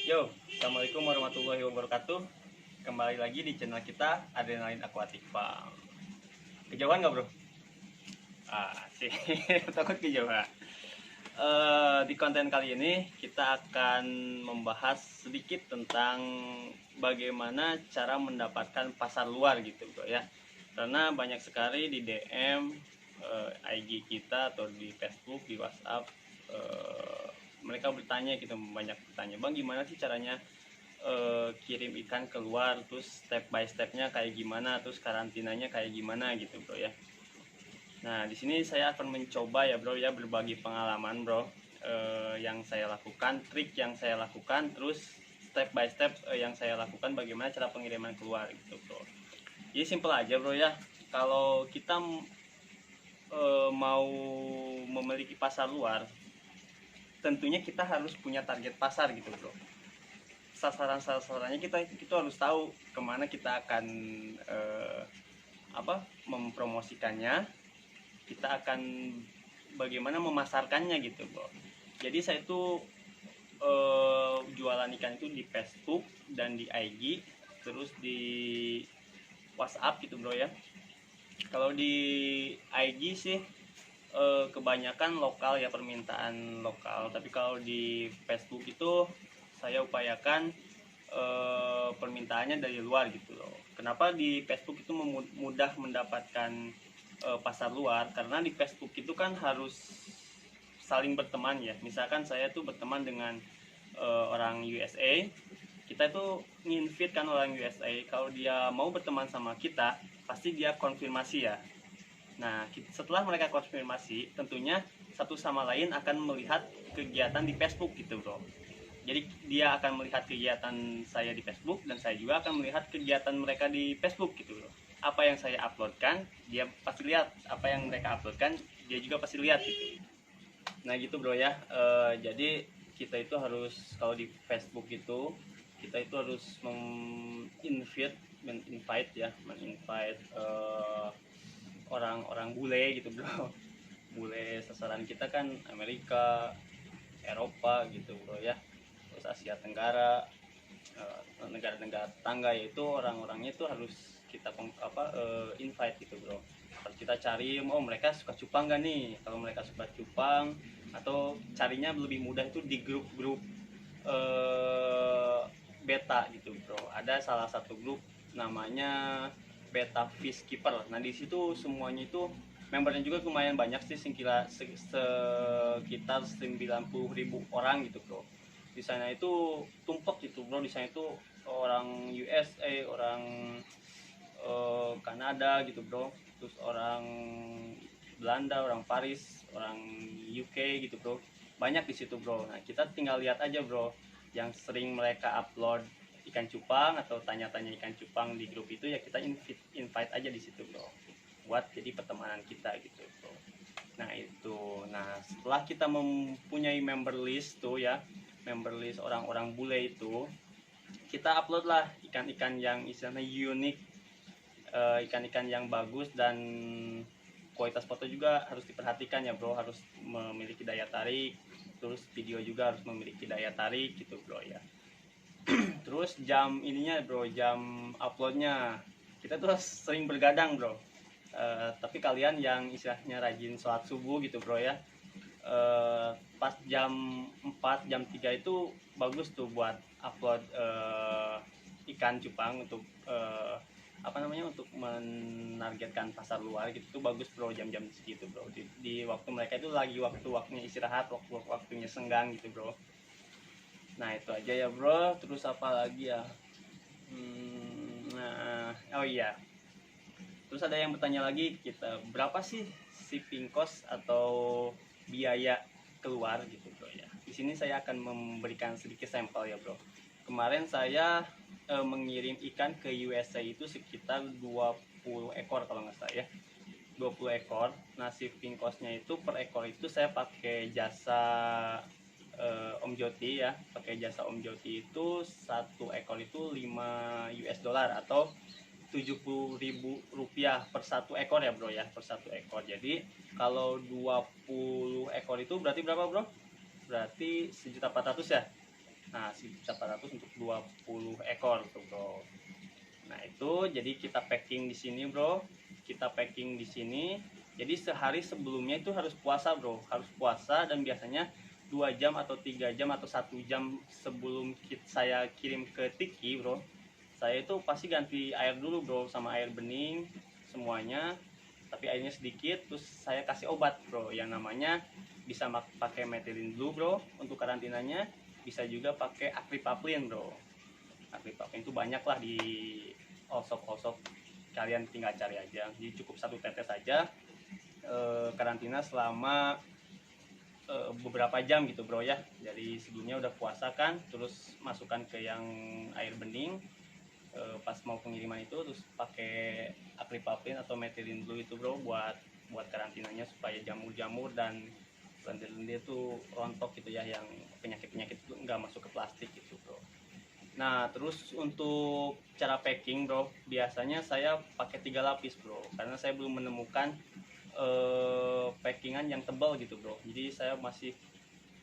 Yo, assalamualaikum warahmatullahi wabarakatuh. Kembali lagi di channel kita Adrenalin Aquatic Farm. Kejauhan nggak bro? Sih, takut kejauhan. Di konten kali ini kita akan membahas sedikit tentang bagaimana cara mendapatkan pasar luar gitu bro ya. Karena banyak sekali di DM, IG kita atau di Facebook, di WhatsApp, mereka bertanya gitu, banyak bertanya, bang gimana sih caranya kirim ikan keluar, terus step by stepnya kayak gimana, terus karantinanya kayak gimana gitu bro ya. Nah di sini saya akan mencoba ya bro ya, berbagi pengalaman bro, yang saya lakukan, trik yang saya lakukan, terus step by step yang saya lakukan bagaimana cara pengiriman keluar gitu bro. Jadi simple aja bro ya, kalau kita mau memiliki pasar luar, tentunya kita harus punya target pasar gitu bro. Sasarannya kita harus tahu kemana kita akan mempromosikannya, kita akan bagaimana memasarkannya gitu bro. Jadi saya itu jualan ikan itu di Facebook dan di IG, terus di WhatsApp gitu bro ya. Kalau di IG sih kebanyakan lokal ya, permintaan lokal, tapi kalau di Facebook itu saya upayakan permintaannya dari luar gitu loh. Kenapa di Facebook itu mudah mendapatkan pasar luar? Karena di Facebook itu kan harus saling berteman ya. Misalkan saya tuh berteman dengan orang USA, kita itu nginvite kan orang USA, kalau dia mau berteman sama kita pasti dia konfirmasi ya. Nah, setelah mereka konfirmasi, tentunya satu sama lain akan melihat kegiatan di Facebook gitu bro. Jadi dia akan melihat kegiatan saya di Facebook, dan saya juga akan melihat kegiatan mereka di Facebook gitu bro. Apa yang saya uploadkan, dia pasti lihat. Apa yang mereka uploadkan, dia juga pasti lihat gitu. Nah gitu bro ya. Jadi kita itu harus, kalau di Facebook itu, kita itu harus meninvite ya, orang-orang bule gitu bro. Bule sasaran kita kan Amerika, Eropa gitu bro ya, terus Asia Tenggara, negara-negara tetangga, yaitu orang-orangnya itu harus kita invite gitu bro. Harus kita cari, oh mereka suka cupang gak nih. Kalau mereka suka cupang, atau carinya lebih mudah itu di grup-grup beta gitu bro. Ada salah satu grup namanya Beta Fish Keeper. Nah di situ semuanya itu membernya juga lumayan banyak sih, sekitar 90.000 orang gitu bro. Di sana itu tumpuk gitu bro. Di sana itu orang USA, orang Kanada gitu bro, terus orang Belanda, orang Paris, orang UK gitu bro. Banyak di situ bro. Nah kita tinggal lihat aja bro, yang sering mereka upload ikan cupang atau tanya-tanya ikan cupang di grup itu, ya kita invite aja di situ bro, buat jadi pertemanan kita gitu bro. Nah itu, nah setelah kita mempunyai member list tuh ya, member list orang-orang bule itu, kita upload lah ikan-ikan yang istilahnya unik, ikan-ikan yang bagus, dan kualitas foto juga harus diperhatikan ya bro, harus memiliki daya tarik, terus video juga harus memiliki daya tarik gitu bro ya. Terus jam ininya bro, jam uploadnya kita tuh sering bergadang bro. Tapi kalian yang istilahnya rajin sholat subuh gitu bro ya, pas jam 4, jam 3 itu bagus tuh buat upload ikan cupang untuk untuk menargetkan pasar luar gitu tuh bagus bro, jam-jam segitu bro. Di waktu mereka itu lagi waktunya istirahat, waktunya senggang gitu bro. Nah itu aja ya bro. Terus apa lagi ya, oh iya, terus ada yang bertanya lagi, kita berapa sih shipping cost atau biaya keluar gitu bro ya. Di sini saya akan memberikan sedikit sampel ya bro. Kemarin saya mengirim ikan ke USA itu sekitar 20 ekor kalau nggak salah ya, 20 ekor. Nah shipping costnya itu per ekor itu saya pakai jasa Om Joti ya, pakai jasa Om Joti itu satu ekor itu 5 US dollar atau 70.000 rupiah per satu ekor ya bro ya, per satu ekor. Jadi kalau 20 ekor itu berarti berapa bro? Berarti 1.400.000 ya. Nah 1.800 untuk 20 ekor tuh bro. Nah itu jadi kita packing di sini bro, kita packing di sini. Jadi sehari sebelumnya itu harus puasa bro, harus puasa, dan biasanya 2 jam atau 3 jam atau 1 jam sebelum saya kirim ke Tiki bro, saya itu pasti ganti air dulu bro, sama air bening semuanya, tapi airnya sedikit. Terus saya kasih obat bro, yang namanya bisa pakai methylene blue bro untuk karantinanya, bisa juga pakai acrypapline bro. Acrypapline itu banyak lah di all shop, kalian tinggal cari aja. Jadi cukup 1 tetes saja, karantina selama beberapa jam gitu bro ya. Jadi sebelumnya udah puasa kan, terus masukkan ke yang air bening, pas mau pengiriman itu terus pakai acrypapline atau methylene blue itu bro, buat karantinanya supaya jamur-jamur dan lendir-lendir itu rontok gitu ya, yang penyakit-penyakit itu nggak masuk ke plastik gitu bro. Nah terus untuk cara packing bro, biasanya saya pakai 3 lapis bro, karena saya belum menemukan packingan yang tebal gitu bro. Jadi saya masih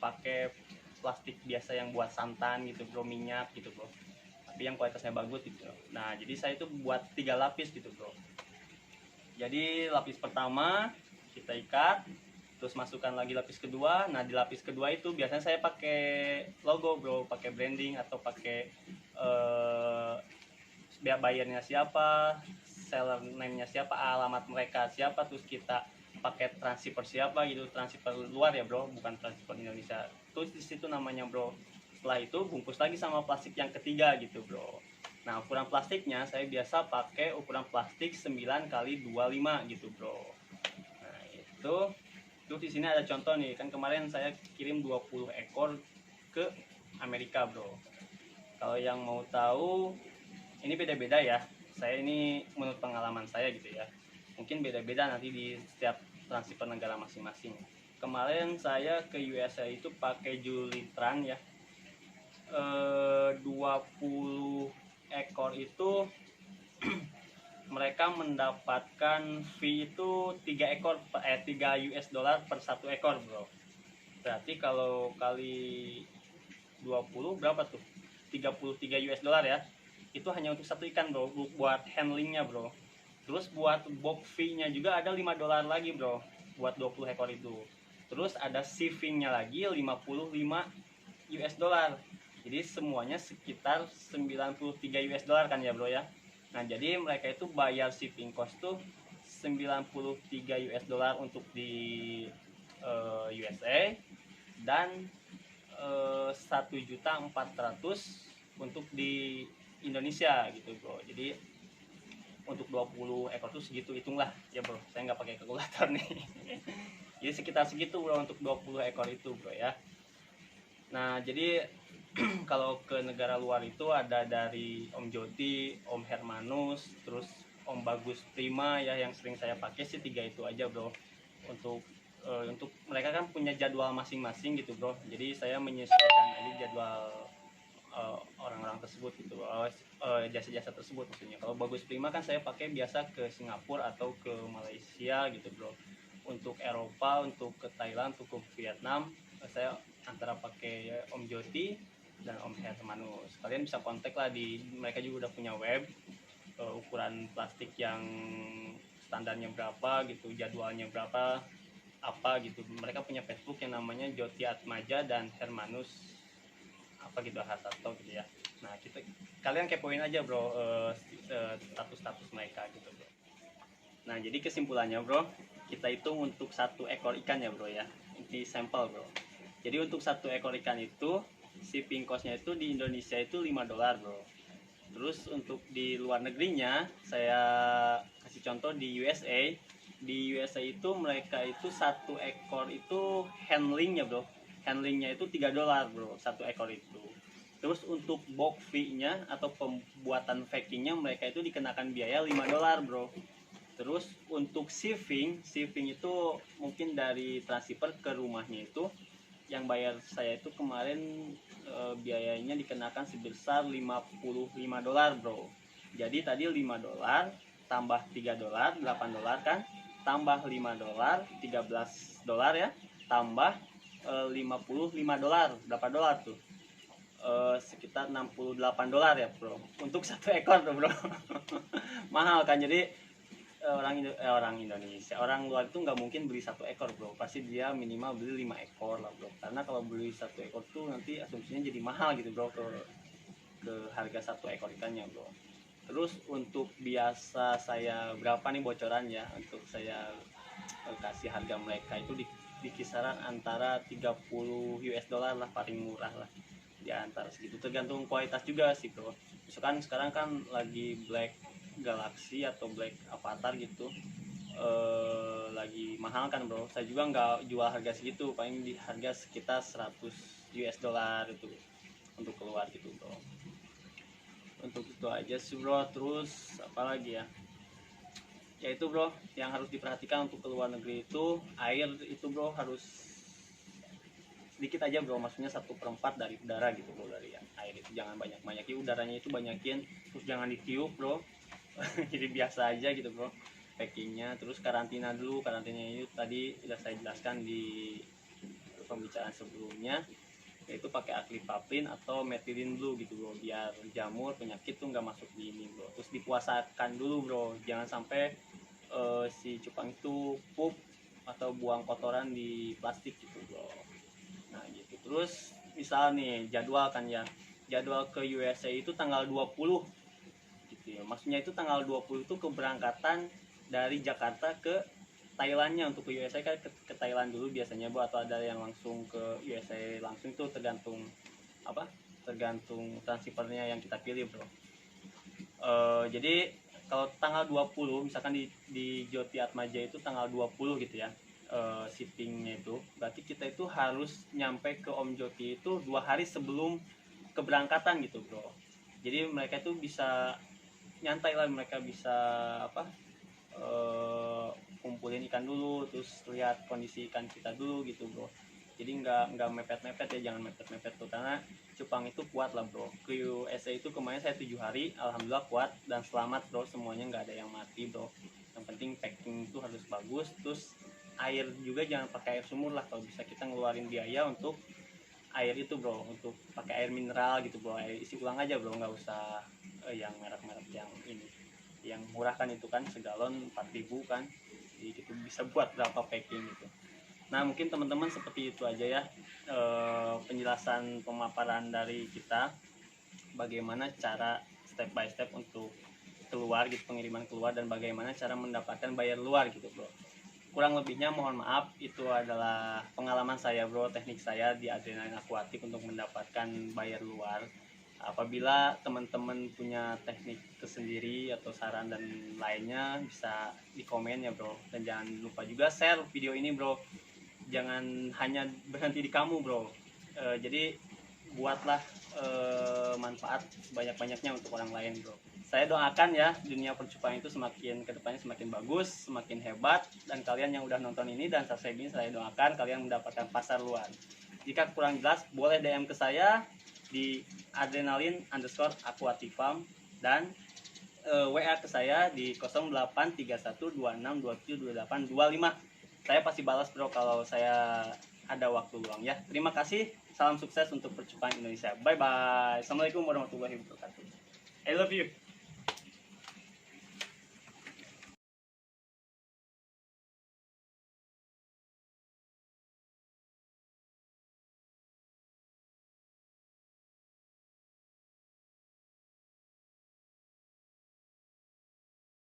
pakai plastik biasa yang buat santan gitu bro, minyak gitu bro, tapi yang kualitasnya bagus gitu. Nah jadi saya itu buat 3 lapis gitu bro. Jadi lapis pertama kita ikat, terus masukkan lagi lapis kedua. Nah di lapis kedua itu biasanya saya pakai logo bro, pakai branding atau pakai bayarnya siapa, seller name-nya siapa, alamat mereka siapa, terus kita pakai transfer siapa gitu, transfer luar ya bro, bukan transfer Indonesia. Terus di situ namanya bro. Setelah itu bungkus lagi sama plastik yang ketiga gitu bro. Nah ukuran plastiknya saya biasa pakai ukuran plastik 9x25 gitu bro. Nah itu terus di sini ada contoh nih, kan kemarin saya kirim 20 ekor ke Amerika bro. Kalau yang mau tahu ini beda-beda ya, saya ini menurut pengalaman saya gitu ya, mungkin beda-beda nanti di setiap transfer negara masing-masing. Kemarin saya ke USA itu pakai Julitran ya, 20 ekor itu mereka mendapatkan fee itu 3 US dollar per 1 ekor bro. Berarti kalau kali 20 berapa tuh, 33 US dollar ya. Itu hanya untuk 1 ikan bro, buat handlingnya bro. Terus buat box fee-nya juga ada 5 dolar lagi bro, buat 20 ekor itu. Terus ada shipping-nya lagi 55 US dollar. Jadi semuanya sekitar 93 US dollar kan ya bro ya. Nah jadi mereka itu bayar shipping cost tuh 93 US dollar untuk di USA, dan 1.400.000 untuk di Indonesia gitu bro. Jadi untuk 20 ekor tuh segitu, hitunglah ya bro, saya nggak pakai kalkulator nih. Jadi sekitar segitu bro untuk 20 ekor itu bro ya. Nah jadi kalau ke negara luar itu ada dari Om Joti, Om Hermanus, terus Om Bagus Prima ya, yang sering saya pakai sih 3 itu aja bro. Untuk mereka kan punya jadwal masing-masing gitu bro, jadi saya menyesuaikan aja jadwal orang-orang tersebut gitu, jasa-jasa tersebut maksudnya. Kalau Bagus Prima kan saya pakai biasa ke Singapura atau ke Malaysia gitu bro. Untuk Eropa, untuk ke Thailand, untuk ke Vietnam, saya antara pakai Om Joti dan Om Hermanus. Kalian bisa kontak lah, mereka juga udah punya web, ukuran plastik yang standarnya berapa gitu, jadwalnya berapa apa gitu. Mereka punya Facebook yang namanya Joti Atmaja dan Hermanus apa gitu, Hartarto gitu ya. Nah kalian kepoin aja bro, status mereka gitu bro. Nah jadi kesimpulannya bro, kita hitung untuk 1 ekor ikan ya bro ya, ini sampel bro. Jadi untuk 1 ekor ikan itu shipping costnya itu di Indonesia itu 5 dolar bro. Terus untuk di luar negerinya, saya kasih contoh di USA. Di USA itu mereka itu 1 ekor itu handlingnya bro, handlingnya itu 3 dolar bro 1 ekor itu. Terus untuk box fee-nya atau pembuatan packingnya mereka itu dikenakan biaya 5 dolar bro. Terus untuk shipping itu mungkin dari transfer ke rumahnya itu, yang bayar saya itu kemarin biayanya dikenakan sebesar 55 dolar bro. Jadi tadi 5 dolar tambah 3 dolar 8 dolar kan, tambah 5 dolar 13 dolar ya, tambah 55 dolar berapa dolar tuh, sekitar $68 ya bro untuk satu ekor tuh bro. Mahal kan. Jadi orang Indonesia, orang luar itu nggak mungkin beli satu ekor bro, pasti dia minimal beli 5 ekor lah bro, karena kalau beli satu ekor tuh nanti asumsinya jadi mahal gitu bro, ke harga satu ekor ikannya bro. Terus untuk biasa saya berapa nih bocoran ya, untuk saya kasih harga mereka itu di kisaran antara 30 US dollar lah, paling murah lah di antara segitu, tergantung kualitas juga sih bro. Misalkan sekarang kan lagi Black Galaxy atau Black Avatar gitu, lagi mahal kan bro. Saya juga nggak jual harga segitu, paling di harga sekitar 100 US dollar itu untuk keluar gitu bro. Untuk itu aja sih bro. Terus apa lagi ya, ya itu bro yang harus diperhatikan untuk keluar negeri itu, air itu bro harus sedikit aja bro, maksudnya 1/4 dari udara gitu bro, dari air itu jangan banyak-banyakin, udaranya itu banyakin, terus jangan ditiup bro. Jadi biasa aja gitu bro packingnya. Terus karantina dulu, karantinanya itu tadi sudah saya jelaskan di pembicaraan sebelumnya, yaitu pakai aclypapin atau methylene blue gitu bro, biar jamur penyakit tuh nggak masuk di ini bro. Terus dipuasakan dulu bro, jangan sampai si cupang itu pup atau buang kotoran di plastik gitu bro. Nah gitu. Terus misal nih jadwal kan ya, jadwal ke USA itu tanggal 20 gitu ya, maksudnya itu tanggal 20 itu keberangkatan dari Jakarta ke Thailandnya. Untuk ke USA kan ke Thailand dulu biasanya bro, atau ada yang langsung ke USA langsung, itu tergantung apa, tergantung transfernya yang kita pilih bro. Jadi kalau tanggal 20 misalkan di Joti Atmaja itu tanggal 20 gitu ya, shippingnya itu berarti kita itu harus nyampe ke Om Joti itu 2 hari sebelum keberangkatan gitu bro. Jadi mereka itu bisa nyantai lah, mereka bisa apa, kumpulin ikan dulu, terus lihat kondisi ikan kita dulu gitu bro. Jadi nggak mepet-mepet ya, jangan mepet-mepet tuh, karena cupang itu kuat lah bro. Ke USA itu kemarin saya 7 hari, alhamdulillah kuat dan selamat bro, semuanya nggak ada yang mati bro. Yang penting packing itu harus bagus. Terus air juga jangan pakai air sumur lah, kalau bisa kita ngeluarin biaya untuk air itu bro, untuk pakai air mineral gitu bro, air isi ulang aja bro, nggak usah yang merek-merek yang ini, yang murah kan itu kan segalon 4.000 kan, jadi gitu bisa buat berapa packing gitu. Nah mungkin teman-teman seperti itu aja ya, penjelasan pemaparan dari kita bagaimana cara step by step untuk keluar gitu, pengiriman keluar, dan bagaimana cara mendapatkan buyer luar gitu bro. Kurang lebihnya mohon maaf, itu adalah pengalaman saya bro, teknik saya di Adrenalin Aquatic untuk mendapatkan buyer luar. Apabila teman-teman punya teknik tersendiri atau saran dan lainnya, bisa di komen ya bro. Dan jangan lupa juga share video ini bro, jangan hanya berhenti di kamu bro. Jadi buatlah manfaat sebanyak-banyaknya untuk orang lain bro. Saya doakan ya dunia percupangan itu semakin kedepannya semakin bagus, semakin hebat, dan kalian yang udah nonton ini dan subscribe ini, saya doakan kalian mendapatkan pasar luar. Jika kurang jelas boleh DM ke saya di adrenalin_aquatic farm, dan WA ke saya di 083126272825. Saya pasti balas bro kalau saya ada waktu luang ya. Terima kasih, salam sukses untuk percupangan Indonesia. Bye bye. Assalamualaikum warahmatullahi wabarakatuh. I love you.